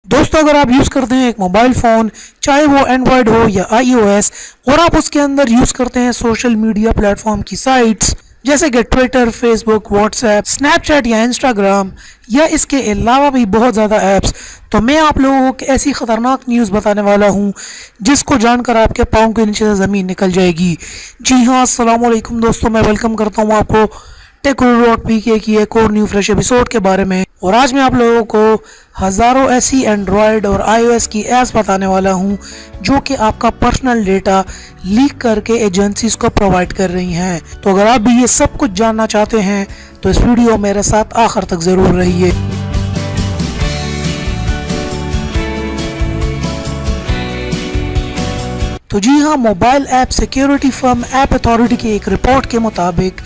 दोस्तों, अगर आप यूज़ करते हैं एक मोबाइल फ़ोन, चाहे वो एंड्रॉयड हो या आईओएस, और आप उसके अंदर यूज़ करते हैं सोशल मीडिया प्लेटफॉर्म की साइट्स जैसे कि ट्विटर, फेसबुक, व्हाट्सएप, स्नैपचैट या इंस्टाग्राम, या इसके अलावा भी बहुत ज़्यादा ऐप्स, तो मैं आप लोगों को ऐसी ख़तरनाक न्यूज़ बताने वाला हूँ जिसको जानकर आपके पाँव के नीचे से ज़मीन निकल जाएगी। जी हाँ, अस्सलाम वालेकुम दोस्तों, मैं वेलकम करता हूँ आपको टेक.pk की एक और न्यू फ्रेश एपिसोड के बारे में। और आज मैं आप लोगों को हज़ारों ऐसी एंड्रॉयड और आईओएस की ऐप्स बताने वाला हूं जो कि आपका पर्सनल डेटा लीक करके एजेंसीज को प्रोवाइड कर रही हैं। तो अगर आप भी ये सब कुछ जानना चाहते हैं तो इस वीडियो मेरे साथ आखिर तक ज़रूर रहिए। तो जी हाँ, mobile app security firm app authority की एक रिपोर्ट के मुताबिक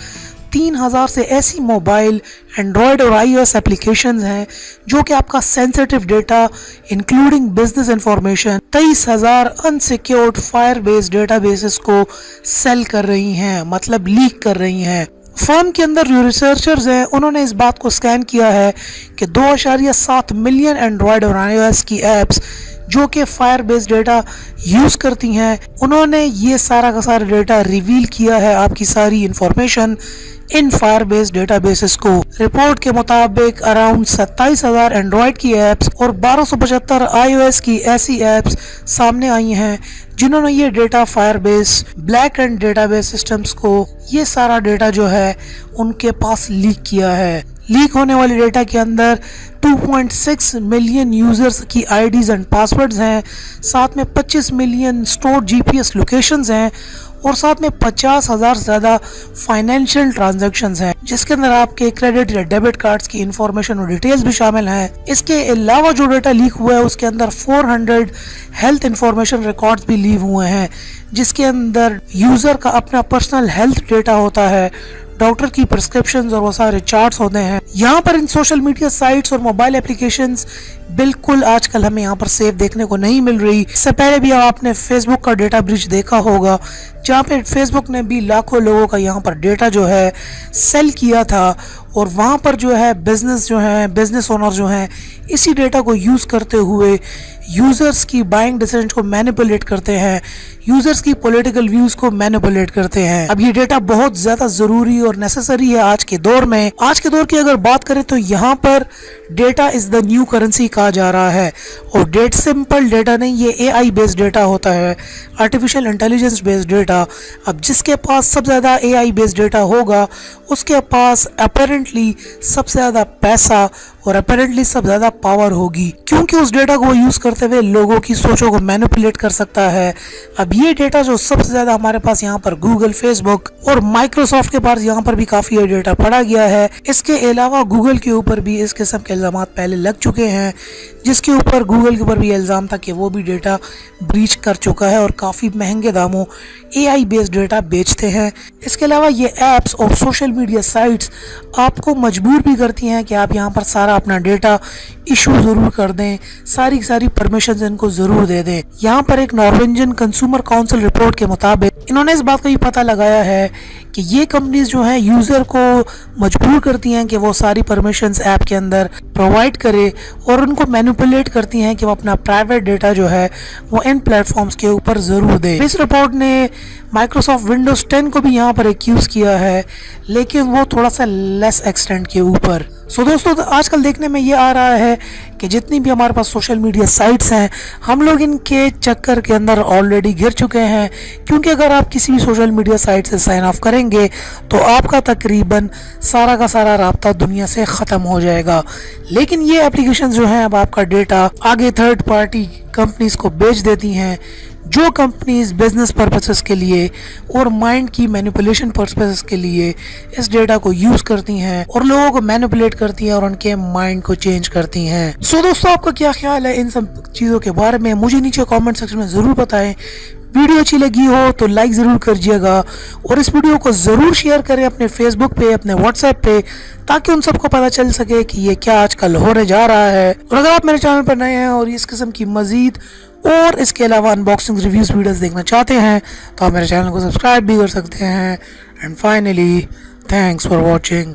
3000 से ऐसी मोबाइल, एंड्रॉयड और आईओएस एप्लीकेशंस हैं जो कि आपका sensitive data including business information 23,000 unsecured fire based databases को सेल कर रही हैं, मतलब लीक कर रही हैं। फर्म के अंदर जो रिसर्चर्स हैं उन्होंने इस बात को स्कैन किया है कि 2.7 मिलियन एंड्रॉयड और आईओएस की एप्स जो कि फायर बेस्ड डेटा यूज़ करती हैं, उन्होंने ये सारा का सारा डेटा रिवील किया है, आपकी सारी information in fire based databases को। रिपोर्ट के मुताबिक अराउंड 27,000 एंड्रॉयड की एप्स और 1275 आईओएस की ऐसी एप्स सामने आई हैं जिन्होंने ये data fire base black and database systems को ये सारा डेटा जो है उनके पास लीक किया है। लीक होने वाले डेटा के अंदर 2.6 मिलियन यूज़र्स की आईडीज़ एंड पासवर्ड्स हैं, साथ में 25 मिलियन स्टोर जीपीएस लोकेशंस हैं और साथ में 50,000 से ज़्यादा फाइनेंशियल ट्रांजैक्शंस हैं जिसके अंदर आपके क्रेडिट या डेबिट कार्ड्स की इंफॉर्मेशन और डिटेल्स भी शामिल हैं। इसके अलावा जो डेटा लीक हुआ है उसके अंदर 400 हेल्थ इंफॉर्मेशन रिकॉर्ड्स भी लीक हुए हैं जिसके अंदर यूज़र का अपना पर्सनल हेल्थ डेटा होता है, डॉक्टर की प्रिस्क्रिप्शंस और वो सारे चार्ट्स होते हैं। यहाँ पर इन सोशल मीडिया साइट्स और मोबाइल एप्लीकेशंस बिल्कुल आजकल हमें यहाँ पर सेफ देखने को नहीं मिल रही। इससे पहले भी आपने फेसबुक का डेटा ब्रीच देखा होगा जहाँ पे फेसबुक ने भी लाखों लोगों का यहाँ पर डेटा जो है सेल किया था और वहाँ पर जो है बिजनेस ओनर जो हैं इसी डेटा को यूज़ करते हुए यूज़र्स की बाइंग डिसीजन को मैनिपुलेट करते हैं, यूज़र्स की पॉलिटिकल व्यूज़ को मैनिपुलेट करते हैं। अब ये डेटा बहुत ज़्यादा ज़रूरी और नेसेसरी है आज के दौर में। आज के दौर की अगर बात करें तो यहाँ पर data is the new currency कहा जा रहा है और डेट सिंपल डेटा नहीं, ये एआई बेस्ड डेटा होता है, आर्टिफिशियल इंटेलिजेंस बेस्ड डेटा। अब जिसके पास सबसे ज़्यादा एआई बेस्ड डेटा होगा उसके पास अपेरेंटली सबसे ज़्यादा पैसा और अपेरेंटली सबसे ज़्यादा पावर होगी, क्योंकि उस डेटा को यूज़ करते हुए लोगों की सोचों को मैनिपुलेट कर सकता है। अब ये डेटा जो सबसे ज़्यादा हमारे पास यहाँ पर गूगल, फेसबुक और माइक्रोसॉफ्ट के पास यहाँ पर भी काफ़ी ये डेटा पड़ा गया है। इसके अलावा गूगल के ऊपर भी इस किस्म के इल्ज़ाम पहले लग चुके हैं जिसके ऊपर गूगल के ऊपर भी इल्ज़ाम था कि वो भी डेटा ब्रीच कर चुका है और काफ़ी महंगे दामों एआई बेस्ड डेटा बेचते हैं। इसके अलावा ये ऐप्स और सोशल मीडिया साइट्स आपको मजबूर भी करती हैं कि आप यहाँ पर सारा अपना डेटा इशू ज़रूर कर दें, सारी परमिशंस इनको ज़रूर दे दें। यहाँ पर एक नॉर्वेजियन कंज्यूमर काउंसिल रिपोर्ट के मुताबिक इन्होंने इस बात का भी पता लगाया है कि ये कंपनीज जो हैं यूज़र को मजबूर करती हैं कि वो सारी परमिशंस ऐप के अंदर प्रोवाइड करे और उनको मैनिपुलेट करती हैं कि वो अपना प्राइवेट डेटा जो है वो इन प्लेटफॉर्म्स के ऊपर ज़रूर दे। इस रिपोर्ट ने माइक्रोसॉफ्ट विंडोज़ 10 को भी यहाँ पर एक्यूज़ किया है, लेकिन वो थोड़ा सा लेस एक्सटेंट के ऊपर। सो दोस्तों, आजकल देखने में ये आ रहा है कि जितनी भी हमारे पास सोशल मीडिया साइट्स हैं हम लोग इनके चक्कर के अंदर ऑलरेडी घिर चुके हैं, क्योंकि अगर आप किसी भी सोशल मीडिया साइट से साइन ऑफ करेंगे तो आपका तकरीबन सारा का सारा राब्ता दुनिया से ख़त्म हो जाएगा। लेकिन ये एप्लीकेशन जो हैं अब आपका डेटा आगे थर्ड पार्टी कंपनीज को बेच देती हैं, जो कंपनीज बिजनेस पर्पसेस के लिए और माइंड की मैनिपुलेशन पर्पसेस के लिए इस डेटा को यूज़ करती हैं और लोगों को मैनिपुलेट करती हैं और उनके माइंड को चेंज करती हैं। सो दोस्तों, आपका क्या ख्याल है इन सब चीज़ों के बारे में? मुझे नीचे कमेंट सेक्शन में ज़रूर बताएं। वीडियो अच्छी लगी हो तो लाइक ज़रूर करिएगा और इस वीडियो को ज़रूर शेयर करें अपने फेसबुक पे, अपने व्हाट्सएप पे, ताकि उन सबको पता चल सके कि ये क्या आजकल होने जा रहा है। और अगर आप मेरे चैनल पर नए हैं और इस किस्म की मज़ीद और इसके अलावा अनबॉक्सिंग रिव्यूज़ वीडियोस देखना चाहते हैं तो आप मेरे चैनल को सब्सक्राइब भी कर सकते हैं। And finally, thanks for watching.